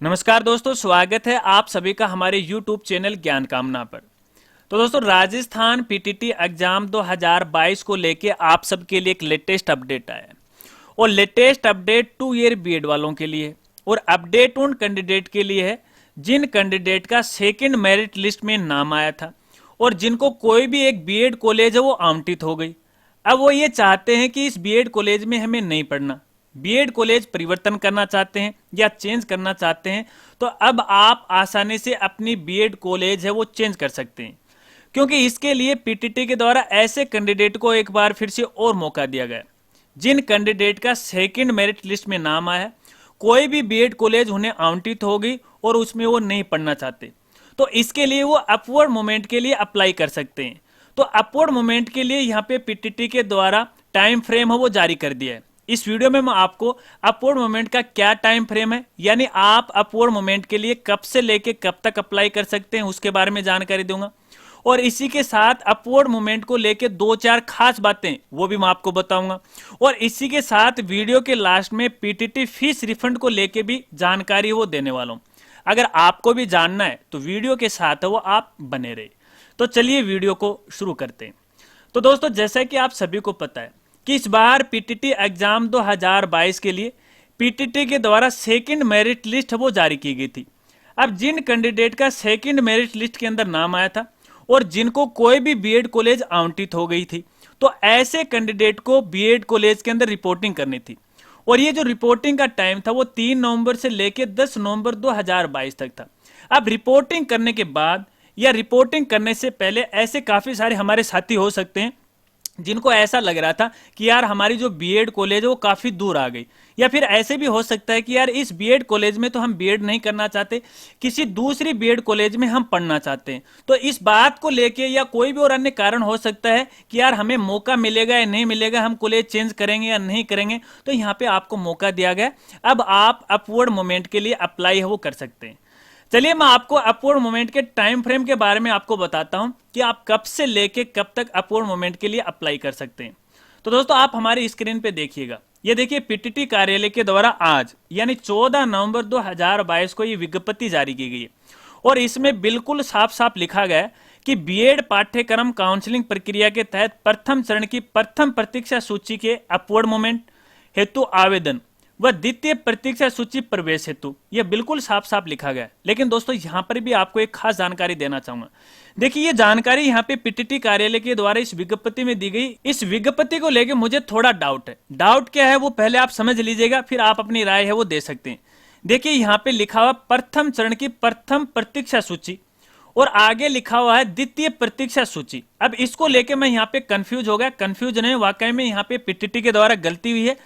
नमस्कार दोस्तों, स्वागत है आप सभी का हमारे YouTube चैनल ज्ञान कामना पर। तो दोस्तों, राजस्थान पीटीटी एग्जाम 2022 को लेके आप सबके लिए एक लेटेस्ट अपडेट आया है। और लेटेस्ट अपडेट 2 ईयर बीएड वालों के लिए है। और अपडेट उन कैंडिडेट के लिए है जिन कैंडिडेट का सेकंड मेरिट लिस्ट में नाम आया था और जिनको कोई भी एक बीएड कॉलेज है वो आवंटित हो गई। अब वो ये चाहते हैं कि इस बीएड कॉलेज में हमें नहीं पढ़ना, बीएड कॉलेज परिवर्तन करना चाहते हैं या चेंज करना चाहते हैं, तो अब आप आसानी से अपनी बीएड कॉलेज है वो चेंज कर सकते हैं। क्योंकि इसके लिए पीटीटी के द्वारा ऐसे कैंडिडेट को एक बार फिर से और मौका दिया गया जिन कैंडिडेट का सेकंड मेरिट लिस्ट में नाम आया है, कोई भी बीएड कॉलेज उन्हें आवंटित हो गई और उसमें वो नहीं पढ़ना चाहते, तो इसके लिए वो अपवर्ड मूवमेंट के लिए अप्लाई कर सकते हैं। तो अपवर्ड मूवमेंट के लिए यहाँ पे पीटीटी के द्वारा टाइम फ्रेम है वो जारी कर दिया है। इस वीडियो में मैं आपको अपवर्ड मूवमेंट का क्या टाइम फ्रेम है, यानी आप अपवर्ड मूवमेंट के लिए कब से लेके कब तक अप्लाई कर सकते हैं उसके बारे में जानकारी दूंगा। और इसी के साथ अपवर्ड मूवमेंट को लेके 2-4 खास बातें वो भी मैं आपको बताऊंगा। और इसी के साथ वीडियो के लास्ट में पीटीटी फीस रिफंड को लेके भी जानकारी वो देने वाला हूं। अगर आपको भी जानना है तो वीडियो के साथ वो आप बने रहे। तो चलिए वीडियो को शुरू करते हैं। तो दोस्तों, जैसा कि आप सभी को पता है कि इस बार पीटीटी एग्जाम 2022 के लिए पीटीटी के द्वारा सेकंड मेरिट लिस्ट वो जारी की गई थी। अब जिन कैंडिडेट का सेकंड मेरिट लिस्ट के अंदर नाम आया था और जिनको कोई भी बीएड कॉलेज आवंटित हो गई थी, तो ऐसे कैंडिडेट को बीएड कॉलेज के अंदर रिपोर्टिंग करनी थी। और ये जो रिपोर्टिंग का टाइम था वो 3 नवंबर से लेकर 10 नवंबर 2022 तक था। अब रिपोर्टिंग करने के बाद या रिपोर्टिंग करने से पहले ऐसे काफी सारे हमारे साथी हो सकते हैं जिनको ऐसा लग रहा था कि यार हमारी जो बीएड कॉलेज है वो काफी दूर आ गई, या फिर ऐसे भी हो सकता है कि यार इस बीएड कॉलेज में तो हम बीएड नहीं करना चाहते, किसी दूसरी बीएड कॉलेज में हम पढ़ना चाहते हैं। तो इस बात को लेके या कोई भी और अन्य कारण हो सकता है कि यार हमें मौका मिलेगा या नहीं मिलेगा, हम कॉलेज चेंज करेंगे या नहीं करेंगे, तो यहाँ पे आपको मौका दिया गया। अब आप अपवर्ड मूवमेंट के लिए अप्लाई है वो कर सकते हैं। चलिए मैं आपको अपवर्ड मूवमेंट के टाइम फ्रेम के बारे में आपको बताता हूं कि आप कब से लेके कब तक अपवर्ड मूवमेंट के लिए अप्लाई कर सकते हैं। तो दोस्तों, आप हमारी स्क्रीन पे देखिएगा, ये देखिए पीटीटी कार्यालय के द्वारा आज यानी 14 नवंबर 2022 को ये विज्ञप्ति जारी की गई है। और इसमें बिल्कुल साफ साफ लिखा गया है कि बीएड पाठ्यक्रम काउंसलिंग प्रक्रिया के तहत प्रथम चरण की प्रथम प्रतीक्षा सूची के अपवर्ड मूवमेंट हेतु आवेदन वह द्वितीय प्रतीक्षा सूची प्रवेश हेतु, यह बिल्कुल साफ साफ लिखा गया है। लेकिन दोस्तों, यहां पर भी आपको एक खास जानकारी देना चाहूंगा। देखिए, ये जानकारी यहाँ पे पीटीटी कार्यालय के द्वारा इस विज्ञप्ति में दी गई। इस विज्ञप्ति को लेकर मुझे थोड़ा डाउट है। डाउट क्या है वो पहले आप समझ लीजिएगा, फिर आप अपनी राय है वो दे सकते हैं। देखिए, यहाँ पे लिखा हुआ प्रथम चरण की प्रथम प्रतीक्षा सूची और आगे लिखा हुआ है द्वितीय प्रतीक्षा सूची। अब इसको लेके मैं यहाँ पे कंफ्यूज हो गया। कंफ्यूज नहीं, वाकई में यहाँ पे पीटीटी के द्वारा गलती हुई है।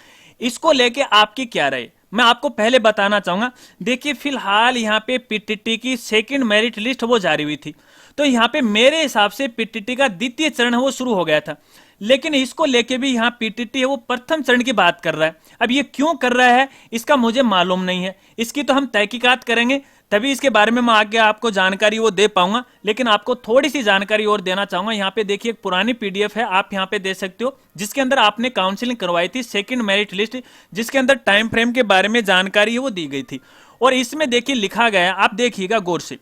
इसको लेके आपकी क्या राय, मैं आपको पहले बताना चाहूंगा। देखिए, फिलहाल यहाँ पे पीटीटी की सेकंड मेरिट लिस्ट वो जारी हुई थी, तो यहाँ पे मेरे हिसाब से पीटीटी का द्वितीय चरण है वो शुरू हो गया था। लेकिन इसको लेके भी यहाँ पीटीटी है वो प्रथम चरण की बात कर रहा है। अब ये क्यों कर रहा है इसका मुझे मालूम नहीं है, इसकी तो हम तहकीकात करेंगे तभी इसके बारे में मैं आगे आपको जानकारी वो दे पाऊंगा। लेकिन आपको थोड़ी सी जानकारी और देना चाहूंगा। यहाँ पे देखिए एक पुरानी पीडीएफ है, आप यहाँ पे दे सकते हो, जिसके अंदर आपने काउंसलिंग करवाई थी सेकंड मेरिट लिस्ट, जिसके अंदर टाइम फ्रेम के बारे में जानकारी वो दी गई थी। और इसमें देखिए लिखा गया है, आप देखिएगा गौर से,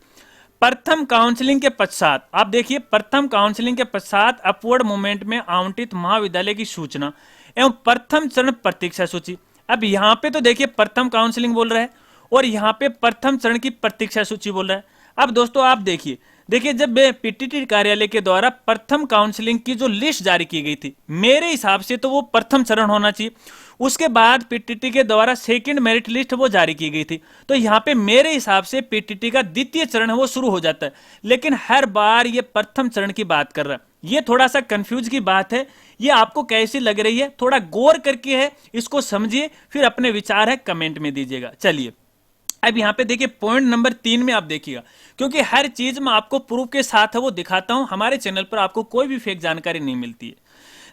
प्रथम काउंसलिंग के पश्चात, आप देखिए प्रथम काउंसलिंग के पश्चात अपवर्ड मूवमेंट में आवंटित महाविद्यालय की सूचना एवं प्रथम चरण प्रतीक्षा सूची। अब यहाँ पे तो देखिए प्रथम काउंसलिंग बोल रहा है और यहाँ पे प्रथम चरण की प्रतीक्षा सूची बोल रहा है। अब दोस्तों आप देखिए, जब पीटीटी कार्यालय के द्वारा प्रथम काउंसलिंग की जो लिस्ट जारी की गई थी, मेरे हिसाब से तो वो प्रथम चरण होना चाहिए। उसके बाद पीटीटी के द्वारा सेकंड मेरिट लिस्ट वो जारी की गई थी, तो यहाँ पे मेरे हिसाब से पीटीटी का द्वितीय चरण है वो शुरू हो जाता है। लेकिन हर बार ये प्रथम चरण की बात कर रहा है, ये थोड़ा सा कंफ्यूज की बात है। ये आपको कैसी लग रही है, थोड़ा गौर करके है इसको समझिए, फिर अपने विचार है कमेंट में दीजिएगा। चलिए अब यहाँ पे देखिए पॉइंट नंबर 3 में आप देखिएगा, क्योंकि हर चीज मैं आपको प्रूफ के साथ है वो दिखाता हूं। हमारे चैनल पर आपको कोई भी फेक जानकारी नहीं मिलती है।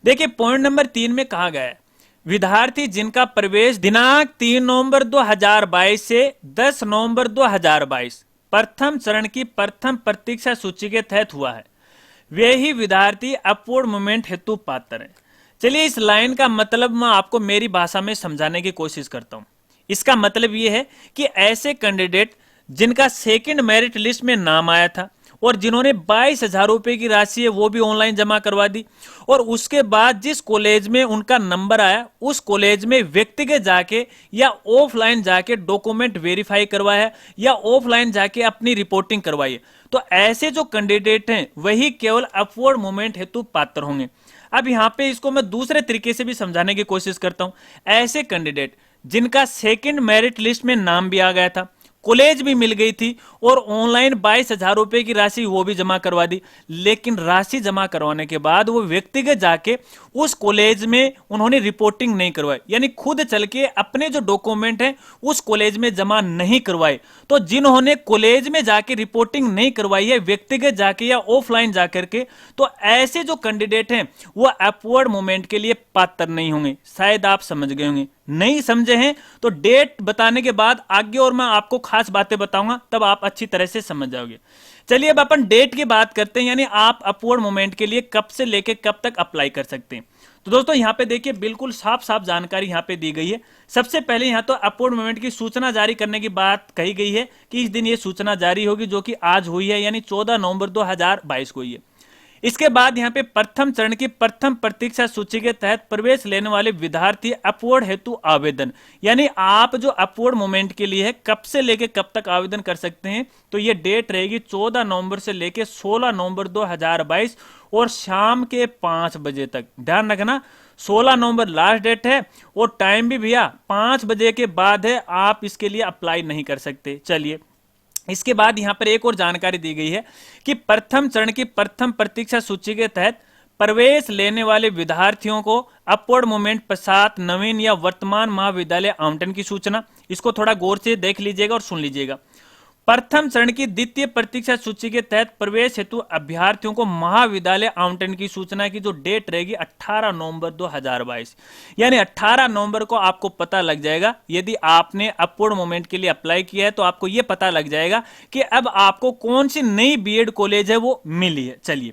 देखिए पॉइंट नंबर 3 में कहा गया है, विद्यार्थी जिनका प्रवेश दिनांक 3 नवंबर 2022 से 10 नवंबर 2022 प्रथम चरण की प्रथम प्रतीक्षा सूची के तहत हुआ है, वे ही विद्यार्थी अपवर्ड मूवमेंट हेतु पात्र है। चलिए इस लाइन का मतलब मैं आपको मेरी भाषा में समझाने की कोशिश करता हूं। इसका मतलब ये है कि ऐसे कैंडिडेट जिनका सेकंड मेरिट लिस्ट में नाम आया था और जिन्होंने 22,000 रुपए की राशि है वो भी ऑनलाइन जमा करवा दी, और उसके बाद जिस कॉलेज में उनका नंबर आया उस कॉलेज में व्यक्तिगत जाके या ऑफलाइन जाके डॉक्यूमेंट वेरीफाई करवाया या ऑफलाइन जाके अपनी रिपोर्टिंग करवाई, तो ऐसे जो कैंडिडेट हैं वही केवल अपवर्ड मूवमेंट हेतु पात्र होंगे। अब यहां पे इसको मैं दूसरे तरीके से भी समझाने की कोशिश करता हूं। ऐसे कैंडिडेट जिनका सेकंड मेरिट लिस्ट में नाम भी आ गया था, कॉलेज भी मिल गई थी और ऑनलाइन 22,000 रुपए की राशि वो भी जमा करवा दी, लेकिन राशि जमा करवाने के बाद वो व्यक्तिगत जाके उस कॉलेज में उन्होंने रिपोर्टिंग नहीं करवाई, यानी खुद चल के अपने जो डॉक्यूमेंट हैं उस कॉलेज में जमा नहीं करवाए। तो जिन्होंने कॉलेज में जाके रिपोर्टिंग नहीं करवाई है व्यक्तिगत जाके या ऑफलाइन जाकर के, तो ऐसे जो कैंडिडेट हैं वो अपवर्ड मूवमेंट के लिए पात्र नहीं होंगे। शायद आप समझ गए होंगे, नहीं समझे हैं तो डेट बताने के बाद आगे और मैं आपको खास बातें बताऊंगा, तब आप अच्छी तरह से समझ जाओगे। चलिए अब अपन डेट की बात करते हैं, यानी आप अपवर्ड मूवमेंट के लिए कब से लेके कब तक अप्लाई कर सकते हैं। तो दोस्तों यहां पे देखिए बिल्कुल साफ साफ जानकारी यहां पे दी गई है। सबसे पहले यहां तो अपवर्ड मूवमेंट की सूचना जारी करने की बात कही गई है कि इस दिन ये सूचना जारी होगी, जो कि आज हुई है, यानी 14 नवंबर 2022 को हुई है। इसके बाद यहां पे प्रथम चरण की प्रथम प्रतीक्षा सूची के तहत प्रवेश लेने वाले विद्यार्थी अपवर्ड हेतु आवेदन, यानी आप जो अपवर्ड मूवमेंट के लिए है कब से लेके कब तक आवेदन कर सकते हैं, तो ये डेट रहेगी 14 नवंबर से लेके 16 नवंबर 2022 और शाम के 5 बजे तक। ध्यान रखना 16 नवंबर लास्ट डेट है और टाइम भी भैया 5 बजे के बाद है, आप इसके लिए अप्लाई नहीं कर सकते। चलिए इसके बाद यहां पर एक और जानकारी दी गई है कि प्रथम चरण की प्रथम प्रतीक्षा सूची के तहत प्रवेश लेने वाले विद्यार्थियों को अपवर्ड मूवमेंट पश्चात नवीन या वर्तमान महाविद्यालय आवंटन की सूचना, इसको थोड़ा गौर से देख लीजिएगा और सुन लीजिएगा। प्रथम चरण की द्वितीय प्रतीक्षा सूची के तहत प्रवेश हेतु अभ्यर्थियों को महाविद्यालय आवंटन की सूचना की जो डेट रहेगी 18 नवंबर 2022, यानी 18 नवंबर को आपको पता लग जाएगा। यदि आपने अपवर्ड मूवमेंट के लिए अप्लाई किया है तो आपको यह पता लग जाएगा कि अब आपको कौन सी नई बीएड कॉलेज है वो मिली है। चलिए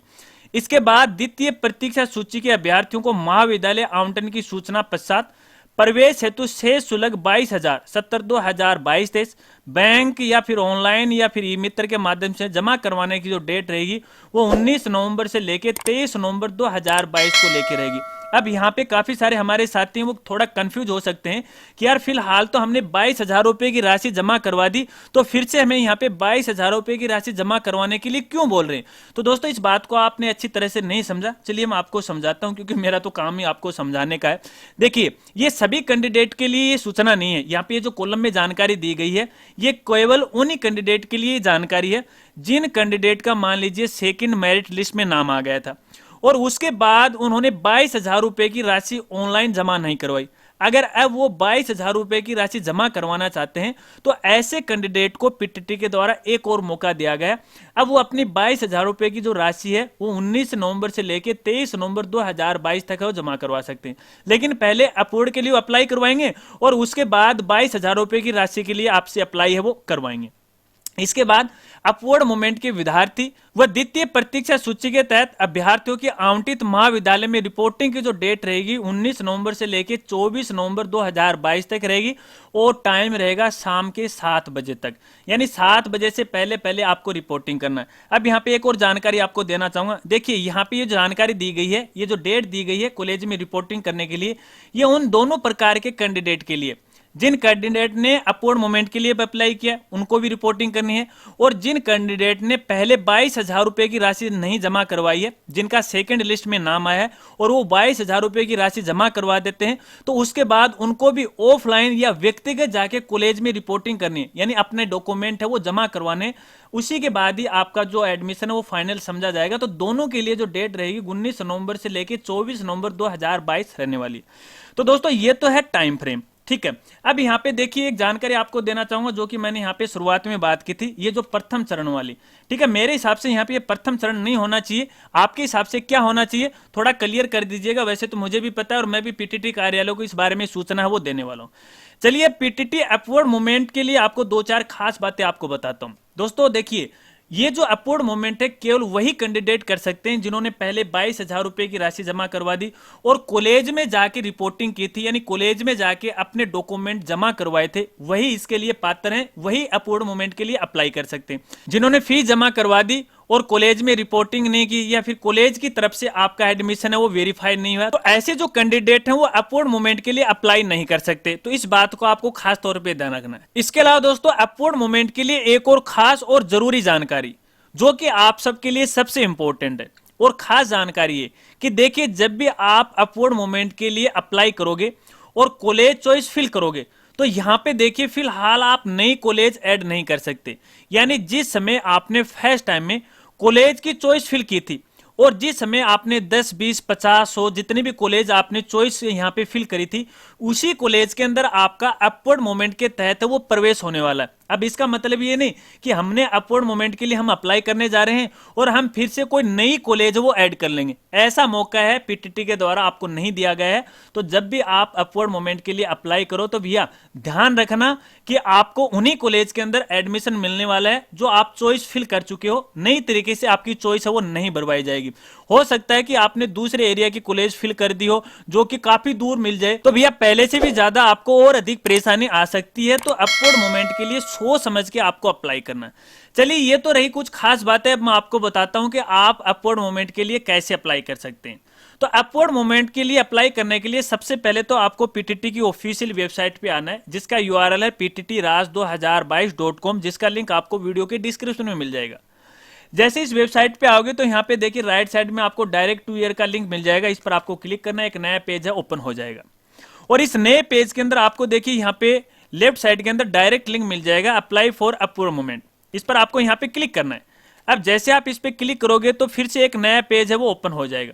इसके बाद द्वितीय प्रतीक्षा सूची के अभ्यर्थियों को महाविद्यालय आवंटन की सूचना पश्चात प्रवेश हेतु शेष शुल्क 22,000 2022-23 बैंक या फिर ऑनलाइन या फिर ई मित्र के माध्यम से जमा करवाने की जो डेट रहेगी वो 19 नवंबर से लेके 23 नवंबर 2022 को लेके रहेगी। अब यहाँ पे काफी सारे हमारे साथी वो थोड़ा कंफ्यूज हो सकते हैं कि यार फिलहाल तो हमने 22,000 रुपए की राशि जमा करवा दी, तो फिर से हमें यहाँ पे 22,000 रुपए की राशि जमा करवाने के लिए क्यों बोल रहे हैं। तो दोस्तों इस बात को आपने अच्छी तरह से नहीं समझा, चलिए मैं आपको समझाता हूँ, क्योंकि मेरा तो काम ही आपको समझाने का है। देखिए ये सभी कैंडिडेट के लिए ये सूचना नहीं है, यहाँ पे जो कॉलम में जानकारी दी गई है ये केवल उन्हीं कैंडिडेट के लिए जानकारी है जिन कैंडिडेट का मान लीजिए सेकंड मेरिट लिस्ट में नाम आ गया था और उसके बाद उन्होंने 22,000 रुपए की राशि ऑनलाइन जमा नहीं करवाई। अगर अब वो 22,000 रुपए की राशि जमा करवाना चाहते हैं तो ऐसे कैंडिडेट को पीटीटी के द्वारा एक और मौका दिया गया। अब वो अपनी 22,000 रुपए की जो राशि है वो 19 नवंबर से लेकर 23 नवंबर 2022 तक है वो जमा करवा सकते हैं, लेकिन पहले अपवर्ड के लिए अप्लाई करवाएंगे और उसके बाद 22,000 रुपए की राशि के लिए आपसे अप्लाई है वो करवाएंगे। इसके बाद अपवर्ड मूवमेंट के विद्यार्थी व द्वितीय प्रतीक्षा सूची के तहत अभ्यर्थियों की आवंटित महाविद्यालय में रिपोर्टिंग की जो डेट रहेगी 19 नवंबर से लेकर 24 नवंबर 2022 तक रहेगी और टाइम रहेगा शाम के 7 बजे तक, यानी 7 बजे से पहले पहले आपको रिपोर्टिंग करना है। अब यहाँ पे एक और जानकारी आपको देना चाहूंगा। देखिए यहाँ पे ये जानकारी दी गई है, ये जो डेट दी गई है कॉलेज में रिपोर्टिंग करने के लिए, ये उन दोनों प्रकार के कैंडिडेट के लिए, जिन कैंडिडेट ने अपवर्ड मूवमेंट के लिए अप्लाई किया उनको भी रिपोर्टिंग करनी है, और जिन कैंडिडेट ने पहले 22,000 रुपए की राशि नहीं जमा करवाई है, जिनका सेकंड लिस्ट में नाम आया है और वो 22,000 रुपए की राशि जमा करवा देते हैं, तो उसके बाद उनको भी ऑफलाइन या व्यक्तिगत जाके कॉलेज में रिपोर्टिंग करनी है, यानी अपने डॉक्यूमेंट है वो जमा करवाने। उसी के बाद ही आपका जो एडमिशन है वो फाइनल समझा जाएगा। तो दोनों के लिए जो डेट रहेगी 19 नवंबर से लेकर 24 नवंबर 2022 रहने वाली। तो दोस्तों ये तो है टाइम फ्रेम, ठीक है। अब यहाँ पे देखिए एक जानकारी आपको देना चाहूंगा जो कि मैंने यहाँ पे शुरुआत में बात की थी, ये जो प्रथम चरण वाली, ठीक है। मेरे हिसाब से यहाँ पे ये प्रथम चरण नहीं होना चाहिए, आपके हिसाब से क्या होना चाहिए थोड़ा क्लियर कर दीजिएगा। वैसे तो मुझे भी पता है और मैं भी पीटीटी कार्यालय को इस बारे में सूचना है वो देने वाला हूँ। चलिए पीटीटी अपवर्ड मूवमेंट के लिए आपको 2-4 खास बातें आपको बताता हूँ। दोस्तों देखिए ये जो अपवर्ड मूवमेंट है केवल वही कैंडिडेट कर सकते हैं जिन्होंने पहले 22,000 रुपए की राशि जमा करवा दी और कॉलेज में जाके रिपोर्टिंग की थी, यानी कॉलेज में जाके अपने डॉक्यूमेंट जमा करवाए थे, वही इसके लिए पात्र हैं, वही अपवर्ड मूवमेंट के लिए अप्लाई कर सकते हैं। जिन्होंने फीस जमा करवा दी और कॉलेज में रिपोर्टिंग नहीं की या फिर कॉलेज की तरफ से आपका एडमिशन है वो वेरीफाइड नहीं हुआ, तो ऐसे जो कैंडिडेट हैं वो अपवर्ड मूवमेंट के लिए अप्लाई नहीं कर सकते। तो इस बात को आपको खास तौर पे ध्यान रखना है। इसके अलावा दोस्तों अपवर्ड मूवमेंट के लिए एक और खास और जरूरी जानकारी जो कि आप सबके लिए सबसे इंपॉर्टेंट है और खास जानकारी है कि देखिए, जब भी आप अपवर्ड मूवमेंट के लिए अप्लाई करोगे और कॉलेज चॉइस फिल करोगे तो यहां पे देखिए फिलहाल आप नई कॉलेज ऐड नहीं कर सकते। यानी जिस समय आपने फर्स्ट टाइम में कॉलेज की चॉइस फिल की थी और जिस समय आपने 10, 20, 50, 100 जितनी भी कॉलेज आपने चॉइस यहाँ पे फिल करी थी, उसी कॉलेज के अंदर आपका अपवर्ड मूवमेंट के तहत वो प्रवेश होने वाला है। अब इसका मतलब ये नहीं कि हमने अपवर्ड मूवमेंट के लिए हम अप्लाई करने जा रहे हैं और हम फिर से कोई नई कॉलेज वो ऐड कर लेंगे। ऐसा मौका है पीटीटी के द्वारा आपको नहीं दिया गया है। तो जब भी आप अपवर्ड मूवमेंट के लिए अप्लाई करो तो भैया ध्यान रखना कि आपको उन्हीं कॉलेज के अंदर एडमिशन मिलने वाला है जो आप चॉइस फिल कर चुके हो। नई तरीके से आपकी चॉइस है वो नहीं भरवाई जाएगी। हो सकता है कि आपने दूसरे एरिया की कॉलेज फिल कर दी हो जो कि काफी दूर मिल जाए, तो भैया पहले से भी ज्यादा आपको और अधिक परेशानी आ सकती है। तो अपवर्ड मूवमेंट के लिए सोच समझ के आपको अप्लाई करना है। चलिए, ये तो रही कुछ खास बातें। अब मैं आपको बताता हूं कि आप अपवर्ड मूवमेंट के लिए कैसे अप्लाई कर सकते हैं। तो अपवर्ड मूवमेंट के लिए अप्लाई करने के लिए सबसे पहले तो आपको पीटीटी की ऑफिशियल वेबसाइट पे आना है, जिसका यूआरएल है pttraj2022.com, जिसका लिंक आपको वीडियो के डिस्क्रिप्शन में मिल जाएगा। जैसे इस वेबसाइट पे आओगे तो यहाँ पे देखिए राइट साइड में आपको डायरेक्ट टू ईयर का लिंक मिल जाएगा। इस पर आपको क्लिक करना है, एक नया पेज है ओपन हो जाएगा और इस नए पेज के अंदर आपको देखिए यहाँ पे लेफ्ट साइड के अंदर डायरेक्ट लिंक मिल जाएगा अप्लाई फॉर अपवर्ड मूवमेंट। इस पर आपको यहाँ पे क्लिक करना है। अब जैसे आप इस पे क्लिक करोगे तो फिर से एक नया पेज है वो ओपन हो जाएगा।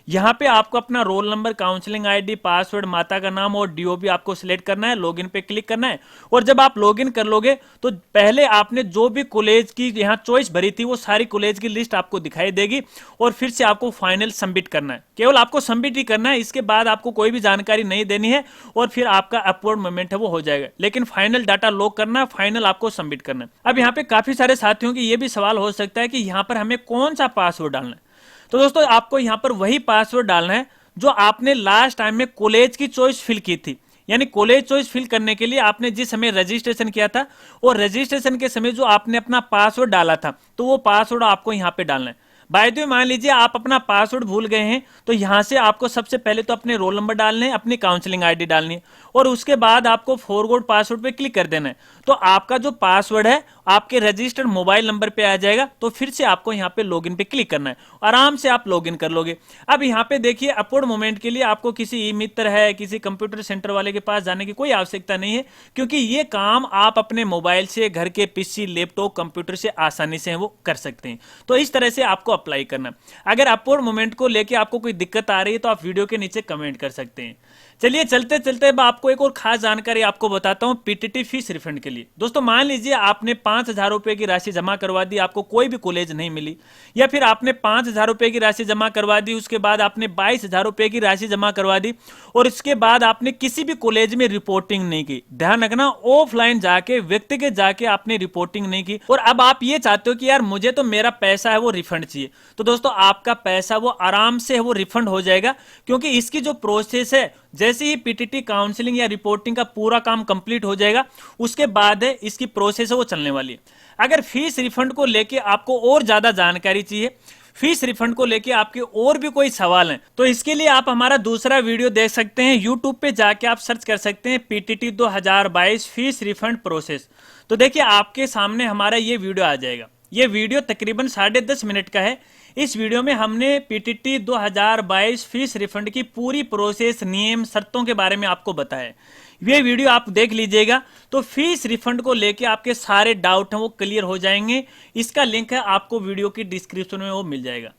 यहाँ पे आपको अपना roll number, counselling ID, password, माता का नाम और डीओबी आपको सिलेक्ट करना है। लॉगिन पे क्लिक करना है और जब आप लॉगिन कर लोगे तो पहले आपने जो भी कॉलेज की यहाँ चॉइस भरी थी वो सारी कॉलेज की लिस्ट आपको दिखाई देगी और फिर से आपको फाइनल सबमिट करना है। केवल आपको सबमिट ही करना है, इसके बाद आपको कोई भी जानकारी नहीं देनी है और फिर आपका अपवर्ड मूवमेंट है वो हो जाएगा। लेकिन फाइनल डाटा लॉक करना है, फाइनल आपको सबमिट करना है। अब यहाँ पे काफी सारे साथियों की ये भी सवाल हो सकता है कि यहाँ पर हमें कौन सा पासवर्ड डालना है। तो दोस्तों आपको यहां पर वही पासवर्ड डालना है जो आपने लास्ट टाइम में कॉलेज की चॉइस फिल की थी। यानी कॉलेज चॉइस फिल करने के लिए आपने जिस समय रजिस्ट्रेशन किया था और रजिस्ट्रेशन के समय जो आपने अपना पासवर्ड डाला था तो वो पासवर्ड आपको यहां पे डालना है। बाय द वे मान लीजिए आप अपना पासवर्ड भूल गए हैं तो यहां से आपको सबसे पहले तो अपने रोल नंबर डालने हैं, अपनी काउंसलिंग आईडी डालनी है और उसके बाद आपको फॉरवर्ड पासवर्ड पे क्लिक कर देना है। तो आपका जो पासवर्ड है आपके रजिस्टर्ड मोबाइल नंबर पे आ जाएगा। तो फिर से आपको यहाँ पे लॉगिन पे क्लिक करना है, आराम से आप लॉगिन कर लोगे। अब यहाँ पे देखिए अपवर्ड मूवमेंट के लिए आपको किसी ई मित्र है, किसी कंप्यूटर सेंटर वाले के पास जाने की कोई आवश्यकता नहीं है, क्योंकि ये काम आप अपने मोबाइल से, घर के पीसी, लैपटॉप, कंप्यूटर से आसानी से वो कर सकते हैं। तो इस तरह से आपको अप्लाई करना। अगर अपवर्ड मूवमेंट को लेके आपको कोई दिक्कत आ रही है तो आप वीडियो के नीचे कमेंट कर सकते हैं। चलिए चलते चलते आपको एक और खास जानकारी आपको बताता हूं पीटीटी फीस रिफंड के लिए। दोस्तों मान लीजिए आपने 5,000 रुपए की राशि जमा करवा दी, आपको कोई भी कॉलेज नहीं मिली, या फिर आपने 5,000 रुपए की राशि जमा करवा दी, उसके बाद आपने 22,000 रुपए की राशि जमा करवा दी और इसके बाद आपने किसी भी कॉलेज में रिपोर्टिंग नहीं की। ध्यान रखना, ऑफलाइन जाके, व्यक्तिगत जाके आपने रिपोर्टिंग नहीं की और अब आप ये चाहते हो कि यार मुझे तो मेरा पैसा है वो रिफंड चाहिए। तो दोस्तों आपका पैसा वो आराम से वो रिफंड हो जाएगा, क्योंकि इसकी जो प्रोसेस है, जैसे ही पीटीटी काउंसलिंग या रिपोर्टिंग का पूरा काम कंप्लीट हो जाएगा उसके बाद है इसकी प्रोसेस है वो चलने वाली है। अगर फीस रिफंड को लेके आपको और ज्यादा जानकारी चाहिए, फीस रिफंड को लेके आपके और भी कोई सवाल हैं, तो इसके लिए आप हमारा दूसरा वीडियो देख सकते हैं। यूट्यूब पे जाके आप सर्च कर सकते हैं पीटीटी 2022 फीस रिफंड प्रोसेस। तो देखिए आपके सामने हमारा ये वीडियो आ जाएगा। ये वीडियो तकरीबन 10.5 मिनट का है। इस वीडियो में हमने पीटीटी 2022 फीस रिफंड की पूरी प्रोसेस, नियम, शर्तों के बारे में आपको बताया। ये वीडियो आप देख लीजिएगा तो फीस रिफंड को लेके आपके सारे डाउट हैं वो क्लियर हो जाएंगे। इसका लिंक है आपको वीडियो की डिस्क्रिप्शन में वो मिल जाएगा।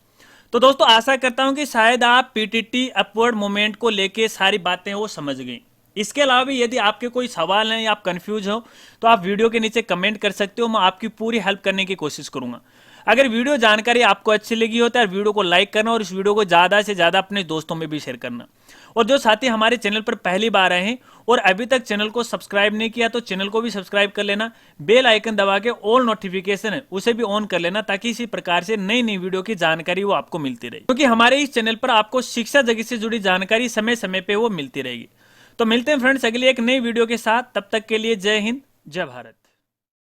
तो दोस्तों आशा करता हूं कि शायद आप पीटीटी अपवर्ड मूवमेंट को लेके सारी बातें वो समझ गई। इसके अलावा भी यदि आपके कोई सवाल हैं या आप कंफ्यूज हो तो आप वीडियो के नीचे कमेंट कर सकते हो, मैं आपकी पूरी हेल्प करने की कोशिश करूंगा। अगर वीडियो जानकारी आपको अच्छी लगी हो तो यार वीडियो को लाइक करना और इस वीडियो को ज़्यादा से ज़्यादा अपने दोस्तों में भी शेयर करना। और जो साथी हमारे चैनल पर पहली बार आए हैं और अभी तक चैनल को सब्सक्राइब नहीं किया तो चैनल को भी सब्सक्राइब कर लेना, बेल आइकन दबा के ऑल नोटिफिकेशन है उसे भी ऑन कर लेना, ताकि इसी प्रकार से नई नई वीडियो की जानकारी वो आपको मिलती रहे, क्योंकि हमारे इस चैनल पर आपको शिक्षा जगत से जुड़ी जानकारी समय समय पे वो मिलती रहेगी। तो मिलते हैं फ्रेंड्स अगली एक नई वीडियो के साथ, तब तक के लिए जय हिंद जय भारत।